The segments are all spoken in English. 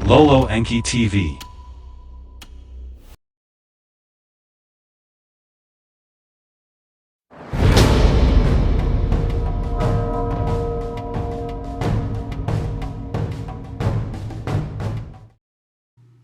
Lolo Enki TV.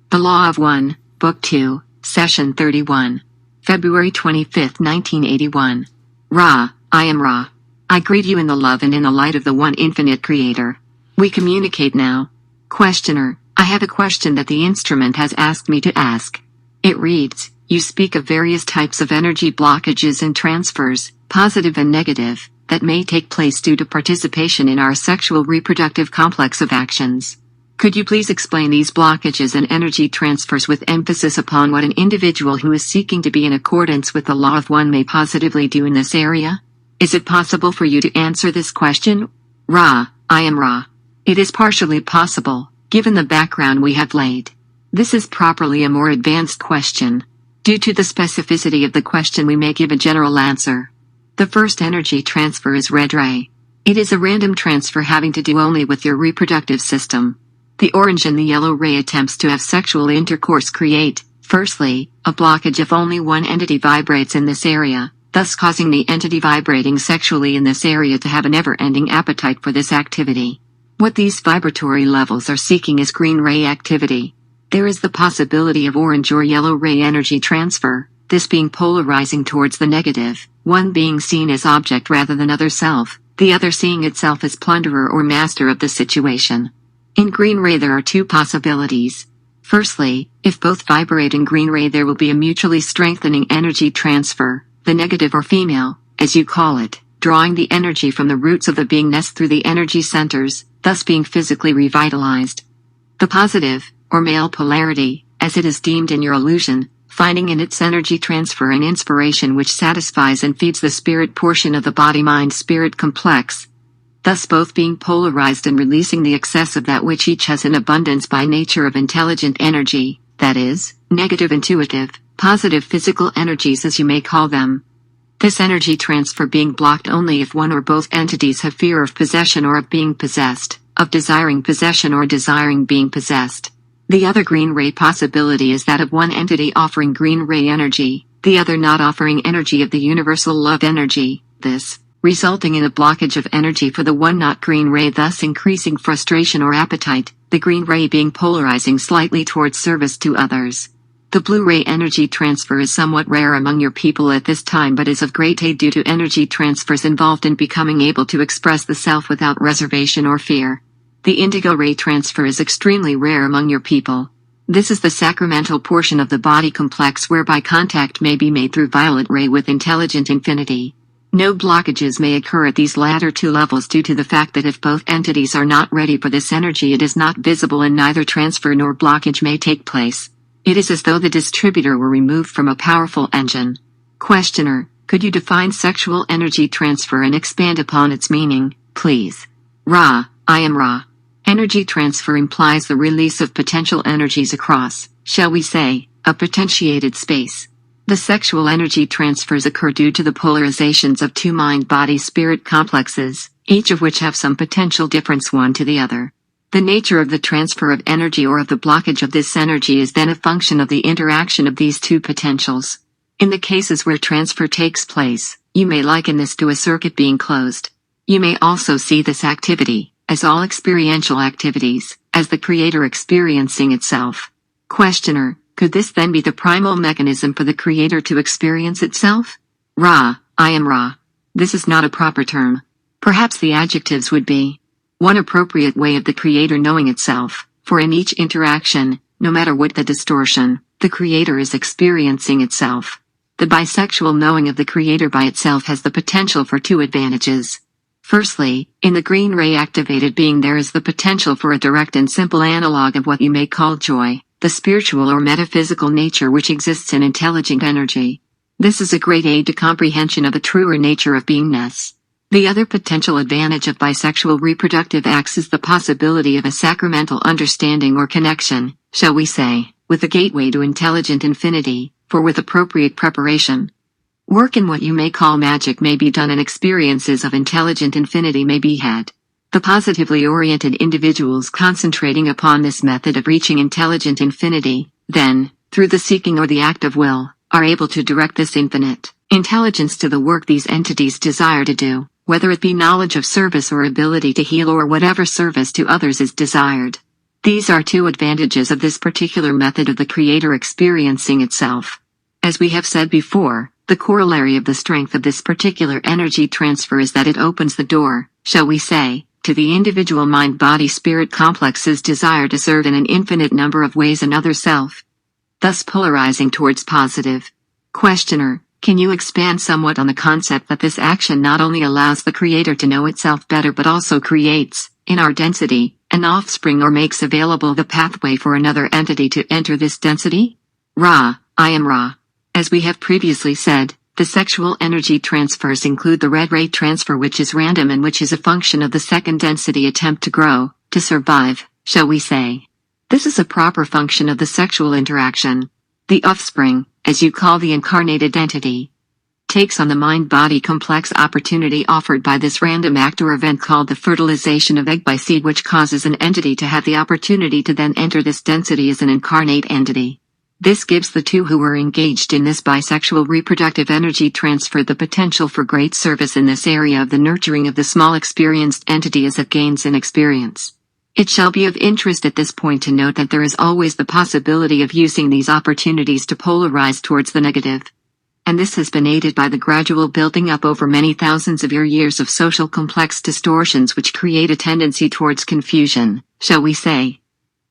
The Law of One, Book 2, Session 31. February 25, 1981. Ra, I am Ra. I greet you in the love and in the light of the One Infinite Creator. We communicate now. Questioner, I have a question that the instrument has asked me to ask. It reads, you speak of various types of energy blockages and transfers, positive and negative, that may take place due to participation in our sexual reproductive complex of actions. Could you please explain these blockages and energy transfers with emphasis upon what an individual who is seeking to be in accordance with the Law of One may positively do in this area? Is it possible for you to answer this question? Ra, I am Ra. It is partially possible, given the background we have laid. This is properly a more advanced question. Due to the specificity of the question, we may give a general answer. The first energy transfer is red ray. It is a random transfer having to do only with your reproductive system. The orange and the yellow ray attempts to have sexual intercourse create, firstly, a blockage if only one entity vibrates in this area, thus causing the entity vibrating sexually in this area to have a never-ending appetite for this activity. What these vibratory levels are seeking is green ray activity. There is the possibility of orange or yellow ray energy transfer, this being polarizing towards the negative, one being seen as object rather than other self, the other seeing itself as plunderer or master of the situation. In green ray there are two possibilities. Firstly, if both vibrate in green ray there will be a mutually strengthening energy transfer, the negative or female, as you call it, drawing the energy from the roots of the beingness through the energy centers, thus being physically revitalized. The positive, or male polarity, as it is deemed in your illusion, finding in its energy transfer an inspiration which satisfies and feeds the spirit portion of the body-mind-spirit complex, thus both being polarized and releasing the excess of that which each has in abundance by nature of intelligent energy, that is, negative intuitive, positive physical energies as you may call them. This energy transfer being blocked only if one or both entities have fear of possession or of being possessed, of desiring possession or desiring being possessed. The other green ray possibility is that of one entity offering green ray energy, the other not offering energy of the universal love energy, this resulting in a blockage of energy for the one not green ray, thus increasing frustration or appetite, the green ray being polarizing slightly towards service to others. The blue ray energy transfer is somewhat rare among your people at this time but is of great aid due to energy transfers involved in becoming able to express the self without reservation or fear. The indigo ray transfer is extremely rare among your people. This is the sacramental portion of the body complex whereby contact may be made through violet ray with intelligent infinity. No blockages may occur at these latter two levels due to the fact that if both entities are not ready for this energy it is not visible and neither transfer nor blockage may take place. It is as though the distributor were removed from a powerful engine. Questioner, could you define sexual energy transfer and expand upon its meaning, please? Ra, I am Ra. Energy transfer implies the release of potential energies across, shall we say, a potentiated space. The sexual energy transfers occur due to the polarizations of two mind-body-spirit complexes, each of which have some potential difference one to the other. The nature of the transfer of energy or of the blockage of this energy is then a function of the interaction of these two potentials. In the cases where transfer takes place, you may liken this to a circuit being closed. You may also see this activity, as all experiential activities, as the Creator experiencing itself. Questioner, could this then be the primal mechanism for the Creator to experience itself? Ra, I am Ra. This is not a proper term. Perhaps the adjectives would be one appropriate way of the Creator knowing itself, for in each interaction, no matter what the distortion, the Creator is experiencing itself. The bisexual knowing of the Creator by itself has the potential for two advantages. Firstly, in the green ray activated being there is the potential for a direct and simple analog of what you may call joy, the spiritual or metaphysical nature which exists in intelligent energy. This is a great aid to comprehension of the truer nature of beingness. The other potential advantage of bisexual reproductive acts is the possibility of a sacramental understanding or connection, shall we say, with the gateway to intelligent infinity, for with appropriate preparation, work in what you may call magic may be done and experiences of intelligent infinity may be had. The positively oriented individuals concentrating upon this method of reaching intelligent infinity, then, through the seeking or the act of will, are able to direct this infinite intelligence to the work these entities desire to do, whether it be knowledge of service or ability to heal or whatever service to others is desired. These are two advantages of this particular method of the Creator experiencing itself. As we have said before, the corollary of the strength of this particular energy transfer is that it opens the door, shall we say, to the individual mind-body-spirit complex's desire to serve in an infinite number of ways another self, thus polarizing towards positive. Questioner, can you expand somewhat on the concept that this action not only allows the Creator to know itself better but also creates, in our density, an offspring or makes available the pathway for another entity to enter this density? Ra, I am Ra. As we have previously said, the sexual energy transfers include the red ray transfer, which is random and which is a function of the second density attempt to grow, to survive, shall we say. This is a proper function of the sexual interaction. The offspring, as you call the incarnated entity, takes on the mind-body complex opportunity offered by this random act or event called the fertilization of egg by seed, which causes an entity to have the opportunity to then enter this density as an incarnate entity. This gives the two who are engaged in this bisexual reproductive energy transfer the potential for great service in this area of the nurturing of the small experienced entity as it gains in experience. It shall be of interest at this point to note that there is always the possibility of using these opportunities to polarize towards the negative. And this has been aided by the gradual building up over many thousands of years of social complex distortions which create a tendency towards confusion, shall we say,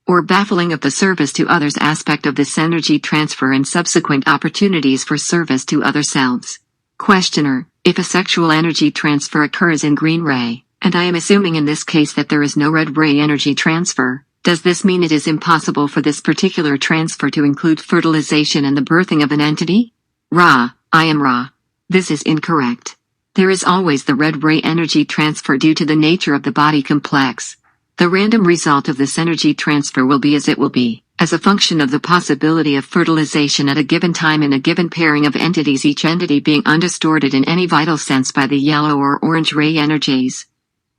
or baffling of the service to others aspect of this energy transfer and subsequent opportunities for service to other selves. Questioner, if a sexual energy transfer occurs in green ray, and I am assuming in this case that there is no red ray energy transfer, does this mean it is impossible for this particular transfer to include fertilization and the birthing of an entity? Ra, I am Ra. This is incorrect. There is always the red ray energy transfer due to the nature of the body complex. The random result of this energy transfer will be as it will be, as a function of the possibility of fertilization at a given time in a given pairing of entities, each entity being undistorted in any vital sense by the yellow or orange ray energies.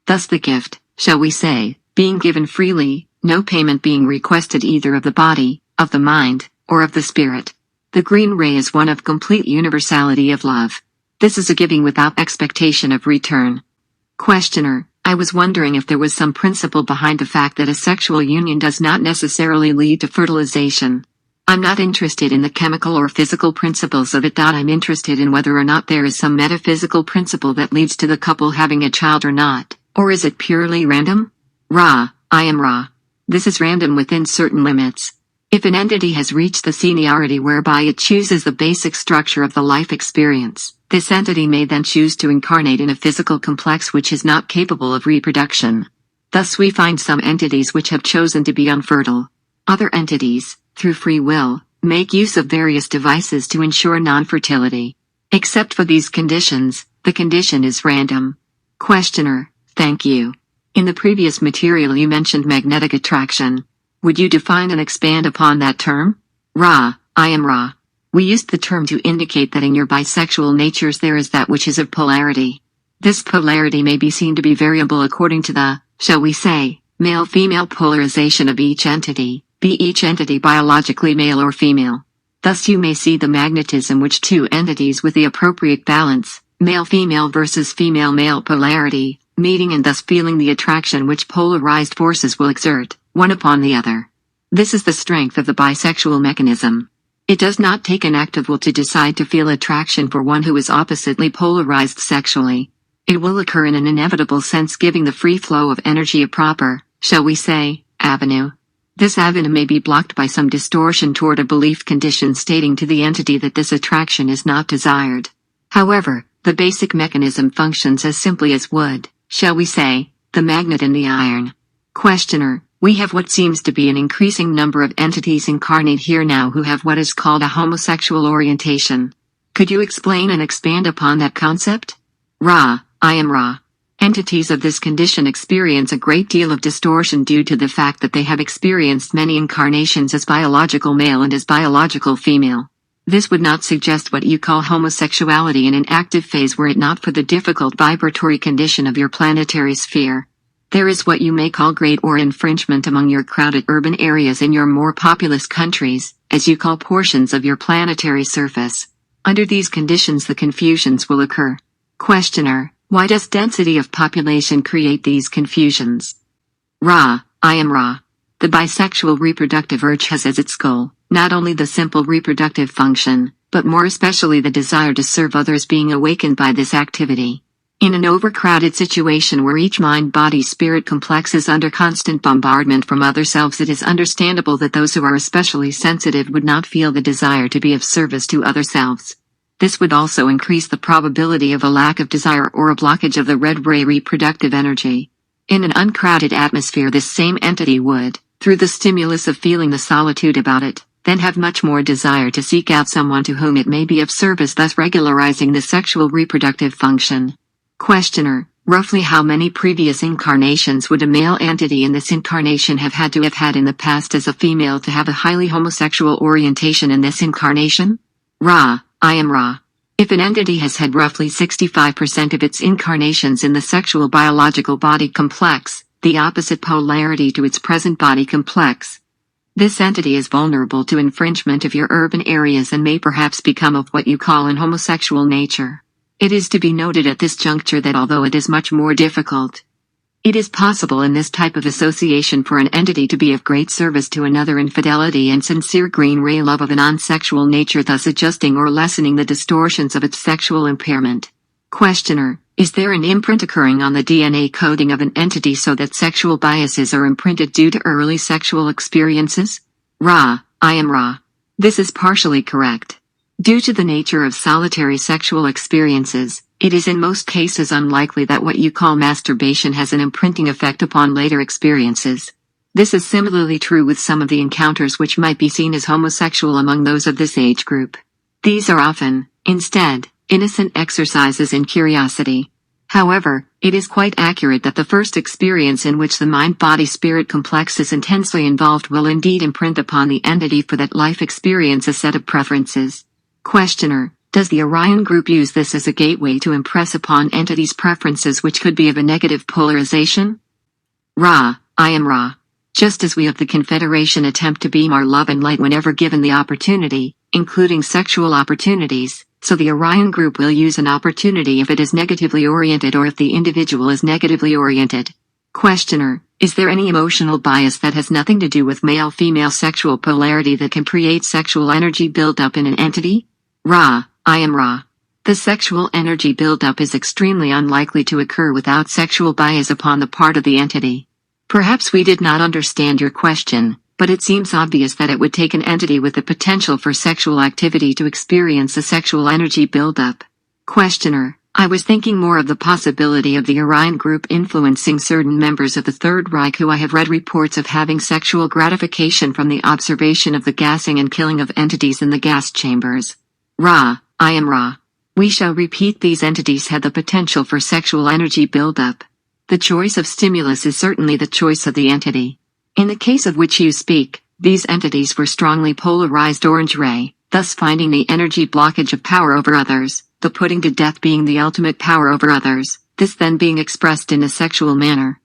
Thus the gift, shall we say, being given freely, no payment being requested either of the body, of the mind, or of the spirit. The green ray is one of complete universality of love. This is a giving without expectation of return. Questioner, I was wondering if there was some principle behind the fact that a sexual union does not necessarily lead to fertilization. I'm not interested in the chemical or physical principles of it. I'm interested in whether or not there is some metaphysical principle that leads to the couple having a child or not, or is it purely random? Ra, I am Ra. This is random within certain limits. If an entity has reached the seniority whereby it chooses the basic structure of the life experience, this entity may then choose to incarnate in a physical complex which is not capable of reproduction. Thus we find some entities which have chosen to be unfertile. Other entities, through free will, make use of various devices to ensure non-fertility. Except for these conditions, the condition is random. Questioner, thank you. In the previous material you mentioned magnetic attraction. Would you define and expand upon that term? Ra, I am Ra. We used the term to indicate that in your bisexual natures there is that which is of polarity. This polarity may be seen to be variable according to the, shall we say, male-female polarization of each entity, be each entity biologically male or female. Thus you may see the magnetism which two entities with the appropriate balance, male-female versus female-male polarity, meeting and thus feeling the attraction which polarized forces will exert, one upon the other. This is the strength of the bisexual mechanism. It does not take an active will to decide to feel attraction for one who is oppositely polarized sexually. It will occur in an inevitable sense, giving the free flow of energy a proper, shall we say, avenue. This avenue may be blocked by some distortion toward a belief condition stating to the entity that this attraction is not desired. However, the basic mechanism functions as simply as would, shall we say, the magnet in the iron. Questioner, we have what seems to be an increasing number of entities incarnate here now who have what is called a homosexual orientation. Could you explain and expand upon that concept? Ra, I am Ra. Entities of this condition experience a great deal of distortion due to the fact that they have experienced many incarnations as biological male and as biological female. This would not suggest what you call homosexuality in an active phase were it not for the difficult vibratory condition of your planetary sphere. There is what you may call grade or infringement among your crowded urban areas in your more populous countries, as you call portions of your planetary surface. Under these conditions the confusions will occur. Questioner: why does density of population create these confusions? Ra: I am Ra. The bisexual reproductive urge has as its goal, not only the simple reproductive function, but more especially the desire to serve others being awakened by this activity. In an overcrowded situation where each mind-body-spirit complex is under constant bombardment from other selves, it is understandable that those who are especially sensitive would not feel the desire to be of service to other selves. This would also increase the probability of a lack of desire or a blockage of the red ray reproductive energy. In an uncrowded atmosphere, this same entity would, through the stimulus of feeling the solitude about it, then have much more desire to seek out someone to whom it may be of service, thus regularizing the sexual reproductive function. Questioner: roughly how many previous incarnations would a male entity in this incarnation have had in the past as a female to have a highly homosexual orientation in this incarnation? Ra: I am Ra. If an entity has had roughly 65% of its incarnations in the sexual biological body complex, the opposite polarity to its present body complex, this entity is vulnerable to infringement of your urban areas and may perhaps become of what you call an homosexual nature. It is to be noted at this juncture that although it is much more difficult, it is possible in this type of association for an entity to be of great service to another in fidelity and sincere green ray love of a non-sexual nature, thus adjusting or lessening the distortions of its sexual impairment. Questioner: is there an imprint occurring on the DNA coding of an entity so that sexual biases are imprinted due to early sexual experiences? Ra: I am Ra. This is partially correct. Due to the nature of solitary sexual experiences, it is in most cases unlikely that what you call masturbation has an imprinting effect upon later experiences. This is similarly true with some of the encounters which might be seen as homosexual among those of this age group. These are often, instead, innocent exercises in curiosity. However, it is quite accurate that the first experience in which the mind-body-spirit complex is intensely involved will indeed imprint upon the entity for that life experience a set of preferences. Questioner: does the Orion group use this as a gateway to impress upon entities preferences which could be of a negative polarization? Ra: I am Ra. Just as we of the Confederation attempt to beam our love and light whenever given the opportunity, including sexual opportunities, so the Orion group will use an opportunity if it is negatively oriented or if the individual is negatively oriented. Questioner: is there any emotional bias that has nothing to do with male-female sexual polarity that can create sexual energy buildup in an entity? Ra: I am Ra. The sexual energy buildup is extremely unlikely to occur without sexual bias upon the part of the entity. Perhaps we did not understand your question, but it seems obvious that it would take an entity with the potential for sexual activity to experience a sexual energy buildup. Questioner: I was thinking more of the possibility of the Orion group influencing certain members of the Third Reich who I have read reports of having sexual gratification from the observation of the gassing and killing of entities in the gas chambers. Ra: I am Ra. We shall repeat, these entities had the potential for sexual energy buildup. The choice of stimulus is certainly the choice of the entity. In the case of which you speak, these entities were strongly polarized orange ray, thus finding the energy blockage of power over others, the putting to death being the ultimate power over others, this then being expressed in a sexual manner.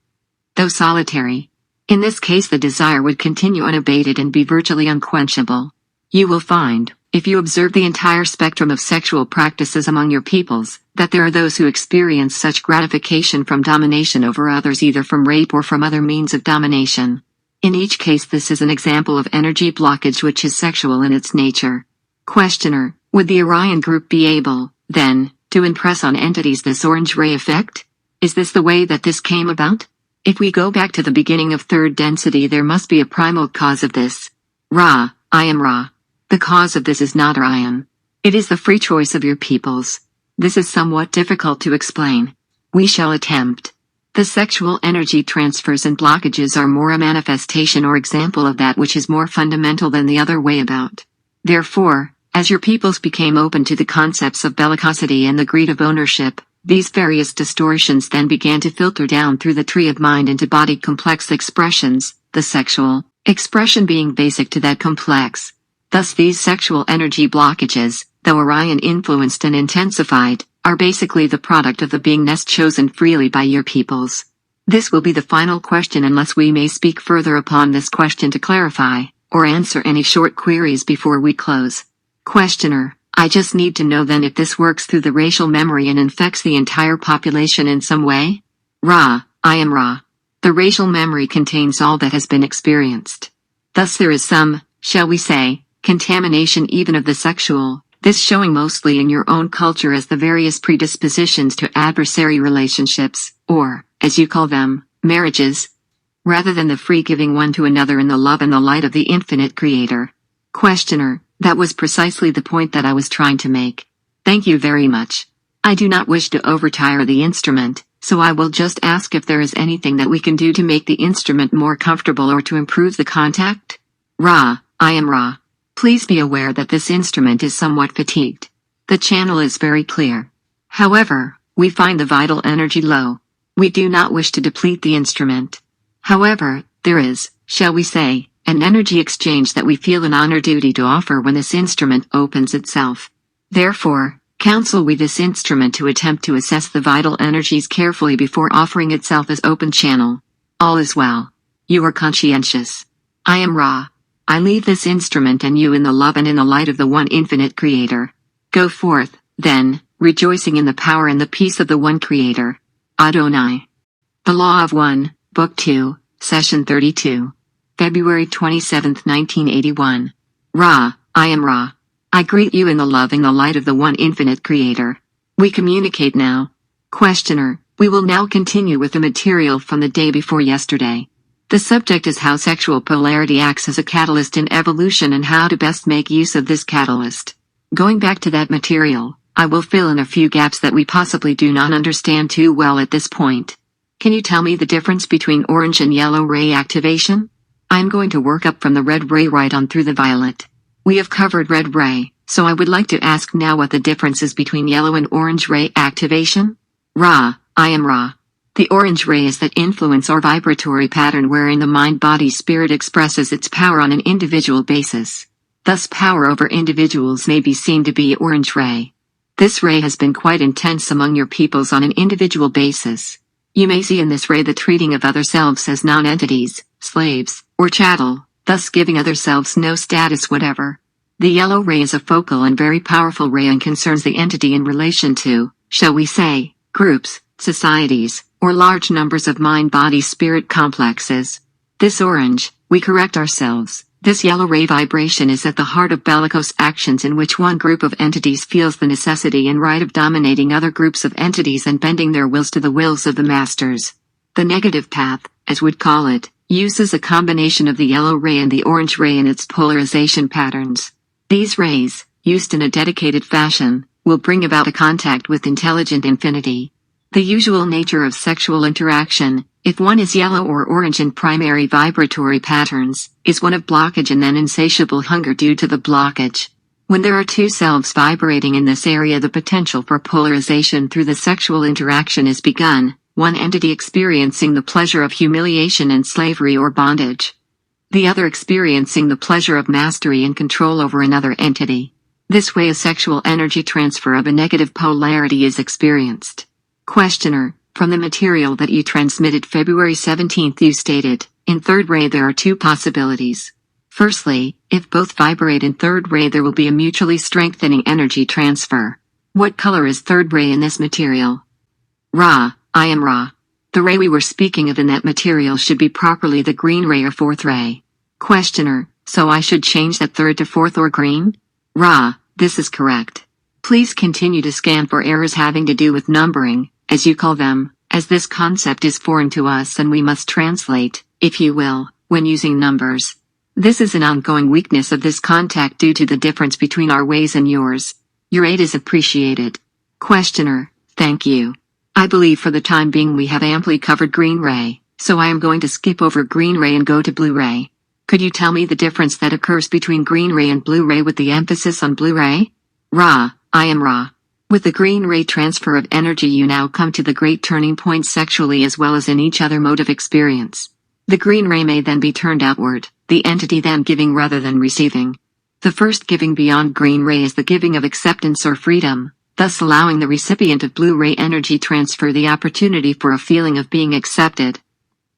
Though solitary, in this case the desire would continue unabated and be virtually unquenchable. You will find, if you observe the entire spectrum of sexual practices among your peoples, that there are those who experience such gratification from domination over others, either from rape or from other means of domination. In each case this is an example of energy blockage which is sexual in its nature. Questioner: would the Orion group be able, then, to impress on entities this orange ray effect? Is this the way that this came about? If we go back to the beginning of third density, there must be a primal cause of this. Ra: I am Ra. The cause of this is not Orion. It is the free choice of your peoples. This is somewhat difficult to explain. We shall attempt. The sexual energy transfers and blockages are more a manifestation or example of that which is more fundamental than the other way about. Therefore, as your peoples became open to the concepts of bellicosity and the greed of ownership, these various distortions then began to filter down through the tree of mind into body complex expressions, the sexual expression being basic to that complex. Thus these sexual energy blockages, though Orion influenced and intensified, are basically the product of the beingness chosen freely by your peoples. This will be the final question unless we may speak further upon this question to clarify, or answer any short queries before we close. Questioner: I just need to know then if this works through the racial memory and infects the entire population in some way? Ra: I am Ra. The racial memory contains all that has been experienced. Thus there is some, shall we say, contamination even of the sexual, this showing mostly in your own culture as the various predispositions to adversary relationships, or, as you call them, marriages, rather than the free giving one to another in the love and the light of the infinite Creator. Questioner: That was precisely the point that I was trying to make. Thank you very much. I do not wish to overtire the instrument, so I will just ask if there is anything that we can do to make the instrument more comfortable or to improve the contact? Ra: I am Ra. Please be aware that this instrument is somewhat fatigued. The channel is very clear. However, we find the vital energy low. We do not wish to deplete the instrument. However, there is, shall we say, an energy exchange that we feel an honor duty to offer when this instrument opens itself. Therefore, counsel we this instrument to attempt to assess the vital energies carefully before offering itself as open channel. All is well. You are conscientious. I am Ra. I leave this instrument and you in the love and in the light of the one infinite Creator. Go forth, then, rejoicing in the power and the peace of the one Creator. Adonai. The Law of One, Book 2, Session 32. February 27, 1981. Ra: I am Ra. I greet you in the love and the light of the one infinite Creator. We communicate now. Questioner: We will now continue with the material from the day before yesterday. The subject is how sexual polarity acts as a catalyst in evolution and how to best make use of this catalyst. Going back to that material, I will fill in a few gaps that we possibly do not understand too well at this point. Can you tell me the difference between orange and yellow ray activation? I am going to work up from the red ray right on through the violet. We have covered red ray, so I would like to ask now what the difference is between yellow and orange ray activation? Ra: I am Ra. The orange ray is that influence or vibratory pattern wherein the mind-body-spirit expresses its power on an individual basis. Thus power over individuals may be seen to be orange ray. This ray has been quite intense among your peoples on an individual basis. You may see in this ray the treating of other selves as non-entities, slaves, or chattel, thus giving other selves no status whatever. The yellow ray is a focal and very powerful ray and concerns the entity in relation to, shall we say, groups, societies, or large numbers of mind-body-spirit complexes. This orange, we correct ourselves, this yellow ray vibration is at the heart of bellicose actions in which one group of entities feels the necessity and right of dominating other groups of entities and bending their wills to the wills of the masters. The negative path, as we'd call it, uses a combination of the yellow ray and the orange ray in its polarization patterns. These rays, used in a dedicated fashion, will bring about a contact with intelligent infinity. The usual nature of sexual interaction, if one is yellow or orange in primary vibratory patterns, is one of blockage and then insatiable hunger due to the blockage. When there are two selves vibrating in this area, the potential for polarization through the sexual interaction is begun, one entity experiencing the pleasure of humiliation and slavery or bondage. The other experiencing the pleasure of mastery and control over another entity. This way a sexual energy transfer of a negative polarity is experienced. Questioner: From the material that you transmitted February 17 you stated, in third ray there are two possibilities. Firstly, if both vibrate in third ray there will be a mutually strengthening energy transfer. What color is third ray in this material? Ra: I am Ra. The ray we were speaking of in that material should be properly the green ray or fourth ray. Questioner: So I should change that third to fourth or green? Ra: This is correct. Please continue to scan for errors having to do with numbering, as you call them, as this concept is foreign to us and we must translate, if you will, when using numbers. This is an ongoing weakness of this contact due to the difference between our ways and yours. Your aid is appreciated. Questioner: Thank you. I believe for the time being we have amply covered green ray, so I am going to skip over green ray and go to blue ray. Could you tell me the difference that occurs between green ray and blue ray with the emphasis on blue ray? Ra: I am Ra. With the green ray transfer of energy you now come to the great turning point sexually as well as in each other mode of experience. The green ray may then be turned outward, the entity then giving rather than receiving. The first giving beyond green ray is the giving of acceptance or freedom, thus allowing the recipient of blue ray energy transfer the opportunity for a feeling of being accepted,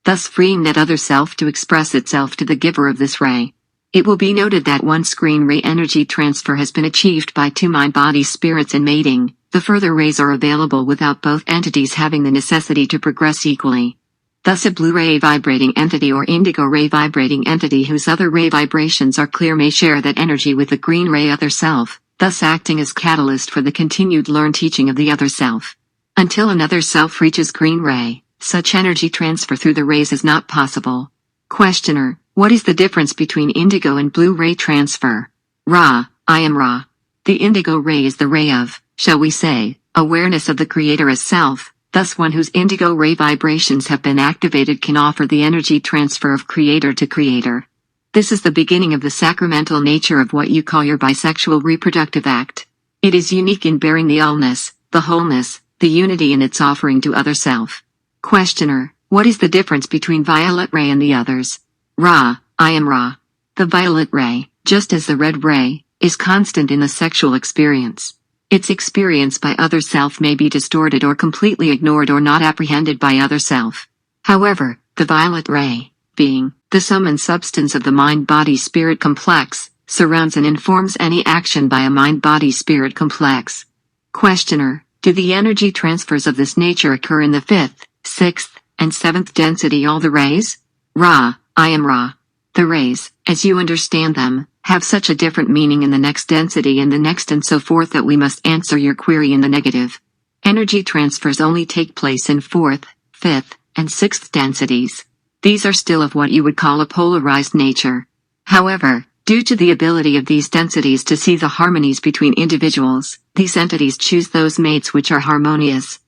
thus freeing that other self to express itself to the giver of this ray. It will be noted that once green ray energy transfer has been achieved by two mind-body spirits in mating, the further rays are available without both entities having the necessity to progress equally. Thus a blue ray vibrating entity or indigo ray vibrating entity whose other ray vibrations are clear may share that energy with the green ray other self, thus acting as catalyst for the continued learned teaching of the other self. Until another self reaches green ray, such energy transfer through the rays is not possible. Questioner: what is the difference between indigo and blue ray transfer? Ra: I am Ra. The indigo ray is the ray of, shall we say, awareness of the Creator as self, thus one whose indigo ray vibrations have been activated can offer the energy transfer of Creator to Creator. This is the beginning of the sacramental nature of what you call your bisexual reproductive act. It is unique in bearing the allness, the wholeness, the unity in its offering to other self. Questioner: what is the difference between violet ray and the others? Ra: I am Ra. The violet ray, just as the red ray, is constant in the sexual experience. Its experience by other self may be distorted or completely ignored or not apprehended by other self. However, the violet ray, being the sum and substance of the mind-body-spirit complex, surrounds and informs any action by a mind-body-spirit complex. Questioner: do the energy transfers of this nature occur in the 5th, 6th, and 7th density all the rays? Ra: I am Ra. The rays, as you understand them, have such a different meaning in the next density and the next and so forth that we must answer your query in the negative. Energy transfers only take place in 4th, 5th, and 6th densities. These are still of what you would call a polarized nature. However, due to the ability of these densities to see the harmonies between individuals, these entities choose those mates which are harmonious,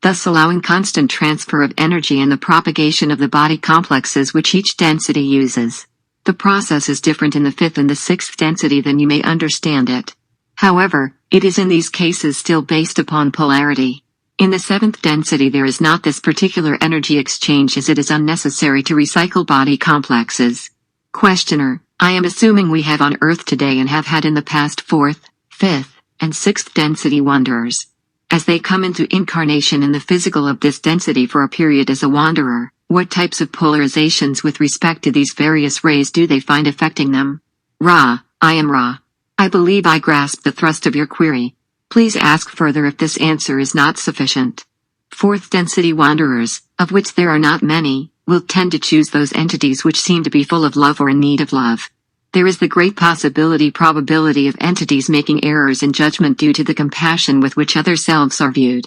thus allowing constant transfer of energy and the propagation of the body complexes which each density uses. The process is different in the 5th and the 6th density than you may understand it. However, it is in these cases still based upon polarity. In the 7th density there is not this particular energy exchange as it is unnecessary to recycle body complexes. Questioner: I am assuming we have on Earth today and have had in the past 4th, 5th, and 6th density wanderers. As they come into incarnation in the physical of this density for a period as a wanderer, what types of polarizations with respect to these various rays do they find affecting them? Ra: I am Ra. I believe I grasp the thrust of your query. Please ask further if this answer is not sufficient. 4th density wanderers, of which there are not many, will tend to choose those entities which seem to be full of love or in need of love. There is the great probability of entities making errors in judgment due to the compassion with which other selves are viewed.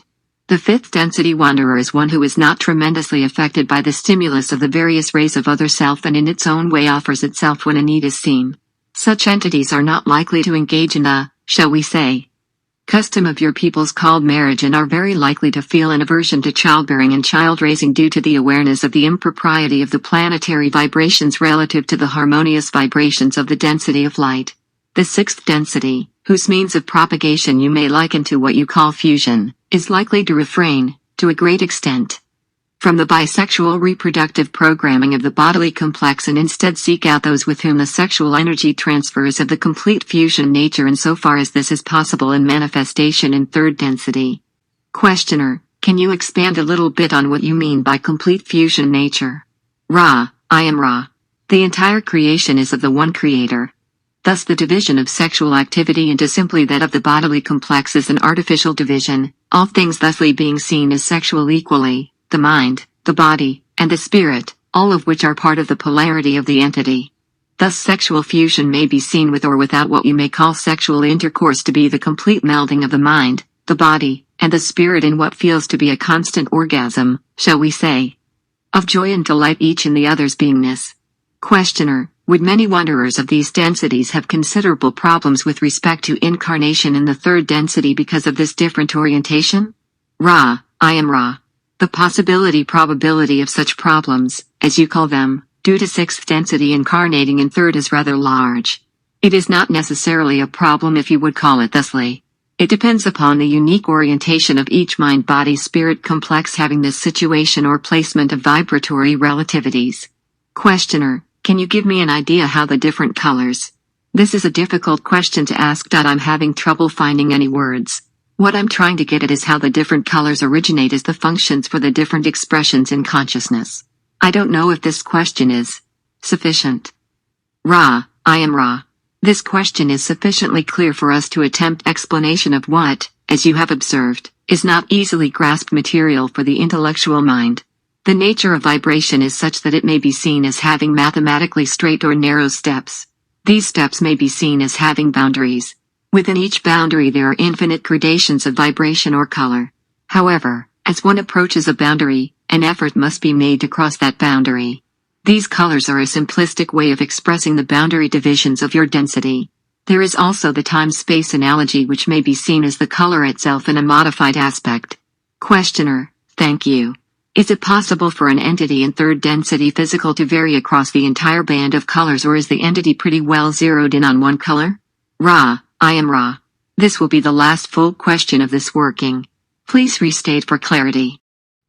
The 5th density wanderer is one who is not tremendously affected by the stimulus of the various rays of other self and in its own way offers itself when a need is seen. Such entities are not likely to engage in the, shall we say, custom of your peoples called marriage and are very likely to feel an aversion to childbearing and child-raising due to the awareness of the impropriety of the planetary vibrations relative to the harmonious vibrations of the density of light. The 6th density, whose means of propagation you may liken to what you call fusion, is likely to refrain, to a great extent, from the bisexual reproductive programming of the bodily complex and instead seek out those with whom the sexual energy transfer is of the complete fusion nature insofar as this is possible in manifestation in 3rd density. Questioner: can you expand a little bit on what you mean by complete fusion nature? Ra: I am Ra. The entire creation is of the one Creator. Thus the division of sexual activity into simply that of the bodily complex is an artificial division, all things thusly being seen as sexual equally, the mind, the body, and the spirit, all of which are part of the polarity of the entity. Thus sexual fusion may be seen with or without what you may call sexual intercourse to be the complete melding of the mind, the body, and the spirit in what feels to be a constant orgasm, shall we say, of joy and delight each in the other's beingness. Questioner: would many wanderers of these densities have considerable problems with respect to incarnation in the 3rd density because of this different orientation? Ra: I am Ra. The probability of such problems, as you call them, due to 6th density incarnating in 3rd is rather large. It is not necessarily a problem if you would call it thusly. It depends upon the unique orientation of each mind-body-spirit complex having this situation or placement of vibratory relativities. Questioner: can you give me an idea how the different colors? This is a difficult question to ask. I'm having trouble finding any words. What I'm trying to get at is how the different colors originate as the functions for the different expressions in consciousness. I don't know if this question is sufficient. Ra, I am Ra. This question is sufficiently clear for us to attempt explanation of what, as you have observed, is not easily grasped material for the intellectual mind. The nature of vibration is such that it may be seen as having mathematically straight or narrow steps. These steps may be seen as having boundaries. Within each boundary there are infinite gradations of vibration or color. However, as one approaches a boundary, an effort must be made to cross that boundary. These colors are a simplistic way of expressing the boundary divisions of your density. There is also the time-space analogy, which may be seen as the color itself in a modified aspect. Questioner, thank you. Is it possible for an entity in third density physical to vary across the entire band of colors, or is the entity pretty well zeroed in on one color? Ra, I am Ra. This will be the last full question of this working. Please restate for clarity.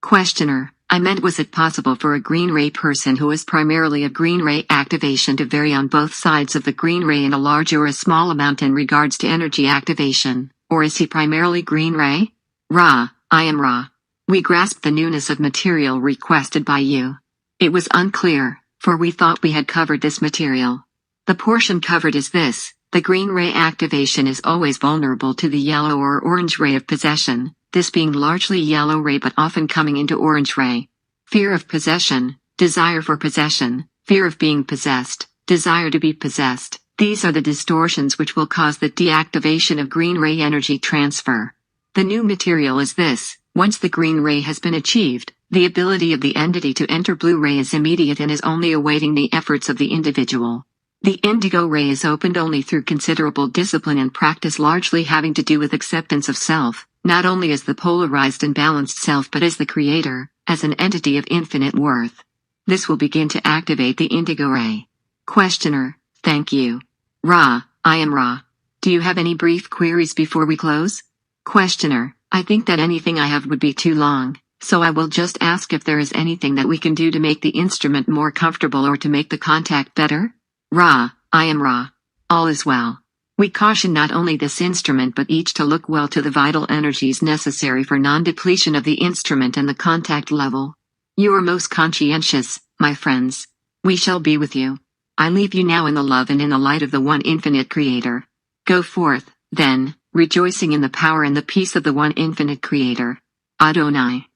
Questioner, I meant, was it possible for a green ray person who is primarily of green ray activation to vary on both sides of the green ray in a large or a small amount in regards to energy activation, or is he primarily green ray? Ra, I am Ra. We grasped the newness of material requested by you. It was unclear, for we thought we had covered this material. The portion covered is this: the green ray activation is always vulnerable to the yellow or orange ray of possession, this being largely yellow ray but often coming into orange ray. Fear of possession, desire for possession, fear of being possessed, desire to be possessed, these are the distortions which will cause the deactivation of green ray energy transfer. The new material is this: once the green ray has been achieved, the ability of the entity to enter blue ray is immediate and is only awaiting the efforts of the individual. The indigo ray is opened only through considerable discipline and practice, largely having to do with acceptance of self, not only as the polarized and balanced self but as the creator, as an entity of infinite worth. This will begin to activate the indigo ray. Questioner, thank you. Ra, I am Ra. Do you have any brief queries before we close? Questioner, I think that anything I have would be too long, so I will just ask if there is anything that we can do to make the instrument more comfortable or to make the contact better? Ra, I am Ra. All is well. We caution not only this instrument but each to look well to the vital energies necessary for non-depletion of the instrument and the contact level. You are most conscientious, my friends. We shall be with you. I leave you now in the love and in the light of the one infinite Creator. Go forth, then, rejoicing in the power and the peace of the one infinite Creator. Adonai.